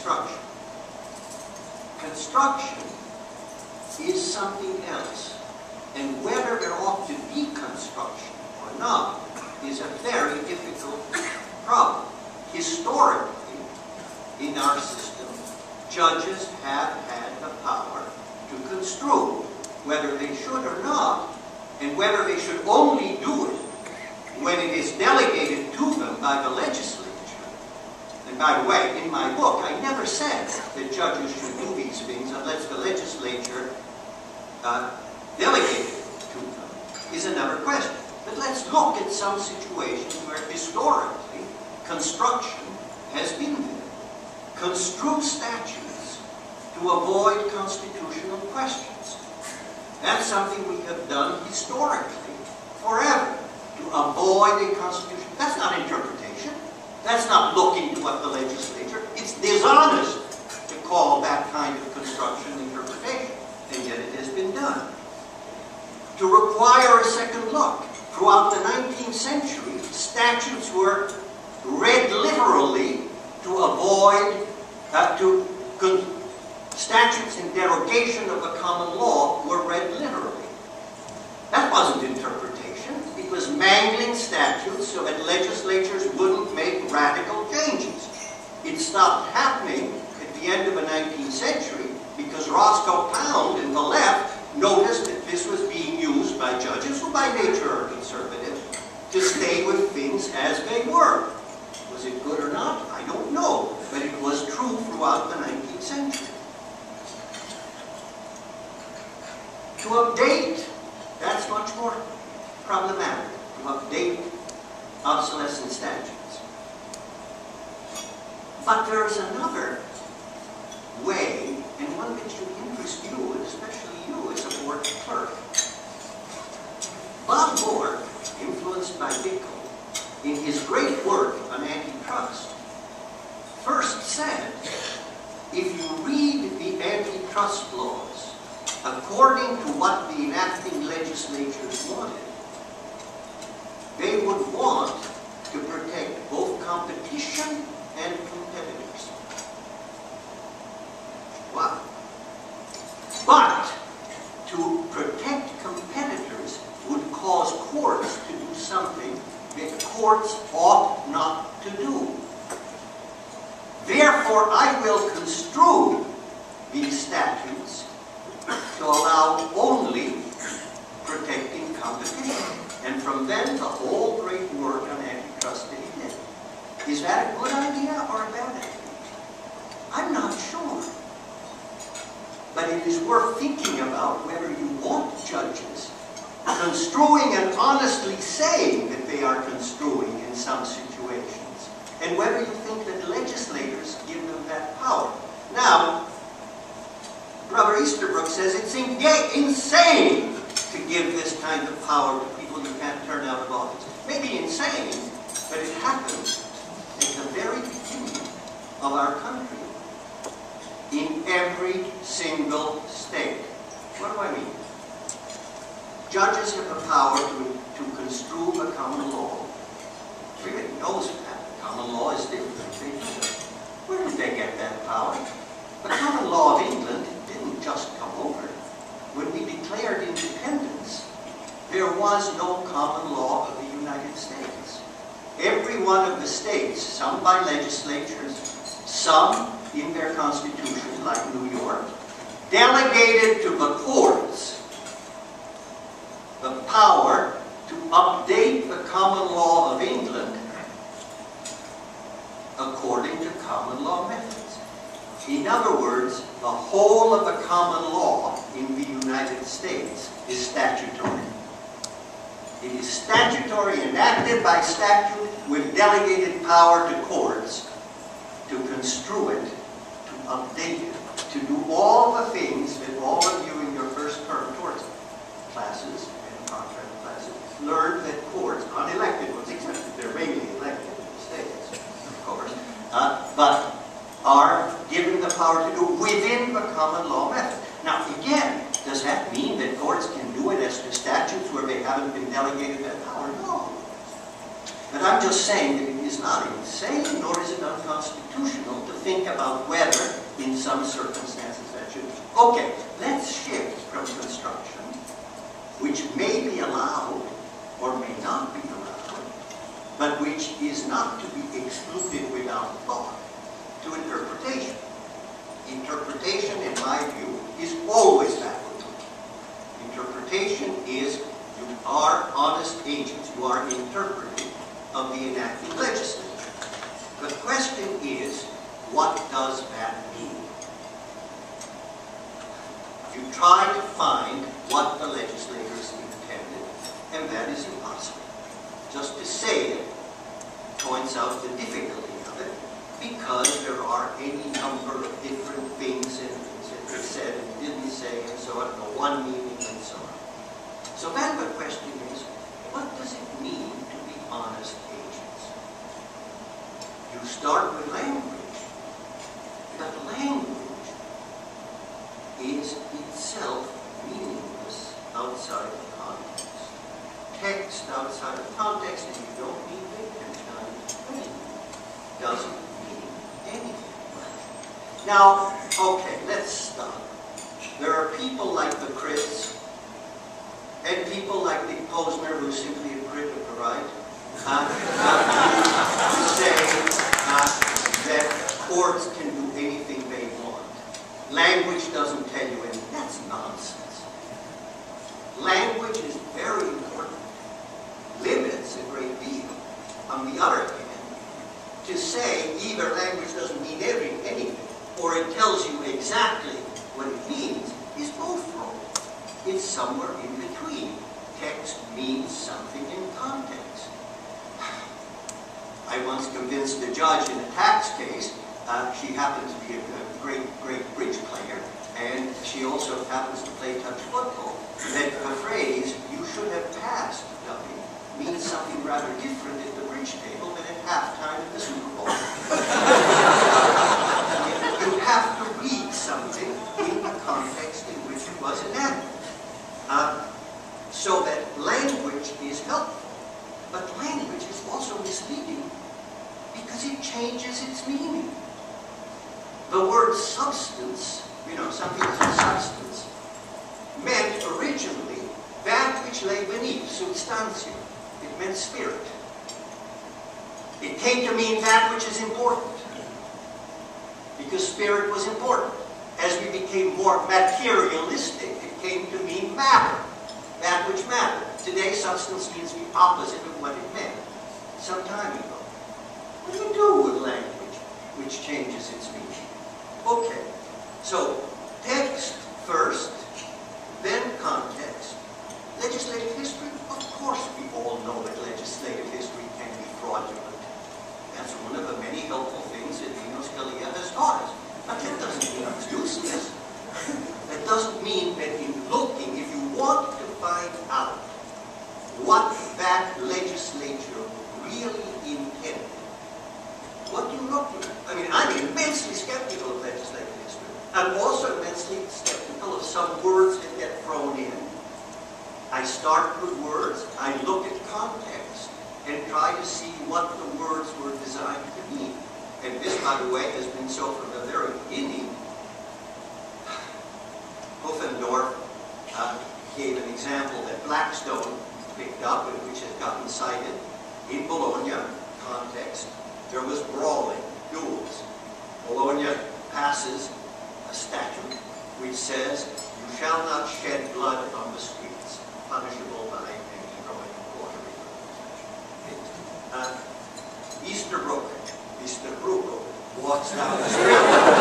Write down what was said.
construction. Construction is something else. And whether there ought to be construction or not is a very difficult problem. Historically, in our system, judges have had the power to construe, whether they should or not, and whether they should only do it when it is delegated to them by the legislature. And by the way, in my book, I never said that judges should do these things unless the legislature delegated it to them, is another question. But let's look at some situations where historically construction has been there. Construe statutes to avoid constitutional questions. That's something we have done historically, forever, to avoid a constitution. That's not interpretation. That's not looking to what the legislature. It's dishonest to call that kind of construction interpretation, and yet it has been done. To require a second look. Throughout the 19th century, statutes were read literally to avoid, statutes in derogation of the common law were read literally. That wasn't interpretation. It was mangling statutes so that legislatures wouldn't make radical changes. It stopped happening at the end of the 19th century because Roscoe Pound and the left noticed that this was being used by judges who by nature are conservative to stay with things as they were. Was it good or not? I don't know. But it was true throughout the 19th century. To update, that's much more problematic. To update obsolescent statutes. But there's another way, and one that should interest you, and especially you as a board clerk. Bob Bork, influenced by Bickle, in his great work on antitrust, first said, if you read the antitrust laws according to what the enacting legislatures wanted, they would want to protect both competition and competitors. Wow. But to protect competitors would cause courts to do something that courts ought not to do. Therefore, I will construe these statutes to allow only protecting competition. And from then, the whole great work on antitrust that he did. Is that a good idea or a bad idea? I'm not sure. But it is worth thinking about whether you want judges construing and honestly saying that they are construing in some situations, and whether you think that legislators give them that power. Now, Brother Easterbrook says it's insane to give this kind of power to people you can't turn out of office. Maybe insane, but it happens at the very beginning of our country in every single state. What do I mean? Judges have the power to construe the common law. Everybody knows that. Common law is different. They do it. Where did they get that power? The common law of England didn't just come over. When we declared independence, there was no common law of the United States. Every one of the states, some by legislatures, some in their constitutions, like New York, delegated to the courts the power to update the common law of England according to common law methods. In other words, the whole of the common law in the United States is statutory. It is statutory, enacted by statute, with delegated power to courts to construe it, to update it, to do all the things that all of you in your first term torts classes and contract classes learned that courts, unelected ones, except that they're mainly elected in the states, of course, but are given the power to do within the common law method. Now, again, does that mean that courts can do it as to statutes where they haven't been delegated that power? No. But I'm just saying that it is not insane, nor is it unconstitutional to think about whether, in some circumstances, that should be. Okay, let's shift from construction, which may be allowed or may not be allowed, but which is not to be excluded without thought, to interpretation. Interpretation, in my view, is always backward. Interpretation is you are honest agents, you are interpreting of the enacting legislature. The question is, what does that mean? You try to find what the legislators intended, and that is impossible. Just to say it points out the difficulty of it, because there are any number of different things and things that they said and didn't say, and so on, the one meaning and so on. So then the question is, what does it mean to be honest agents? You start with language, but language is itself meaningless outside of context. Text outside of context, and you don't need Wittgenstein, doesn't mean anything. Now, okay, let's stop. There are people like the Crits, and people like the Posner, who's simply a crit of the right, who say that courts can do anything they want. Language doesn't tell you anything. That's nonsense. Language is very important. Limits a great deal. On the other hand, to say either language doesn't mean anything, or it tells you exactly what it means, is both wrong. It's somewhere in between. Text means something in context. I once convinced a judge in a tax case, she happens to be a great bridge player, and she also happens to play touch football, that the phrase, "you should have passed, dummy," means something rather different at the bridge table than at halftime at the Super Bowl. You have to read something in the context in which it was enacted. So that language is helpful, but language is also misleading because it changes its meaning. The word substance, something is a substance, meant originally that which lay beneath, substantium. It meant spirit. It came to mean that which is important, because spirit was important. As we became more materialistic, it came to mean matter, that which mattered. Today, substance means the opposite of what it meant some time ago. What do you do with language which changes its meaning? Okay, so text first, then context. Legislative history? Of course we all know that legislative history can be fraudulent. That's one of the many helpful things that Dino Scalia has taught us. But that doesn't mean it's useless. That doesn't mean that in looking, if you want to find out what that legislature really intended, what do you look at? I mean, I'm immensely skeptical of legislative history. I'm also immensely skeptical of some words that get thrown in. I start with words, I look at context, and try to see what the words were designed to mean. And this, by the way, has been so from the very beginning. Pufendorf gave an example that Blackstone picked up, and which has gotten cited in Bologna context. There was brawling, duels. Bologna passes a statute which says, "You shall not shed blood on the streets, punishable by any throwing and quartering." Easterbrook walks down the street.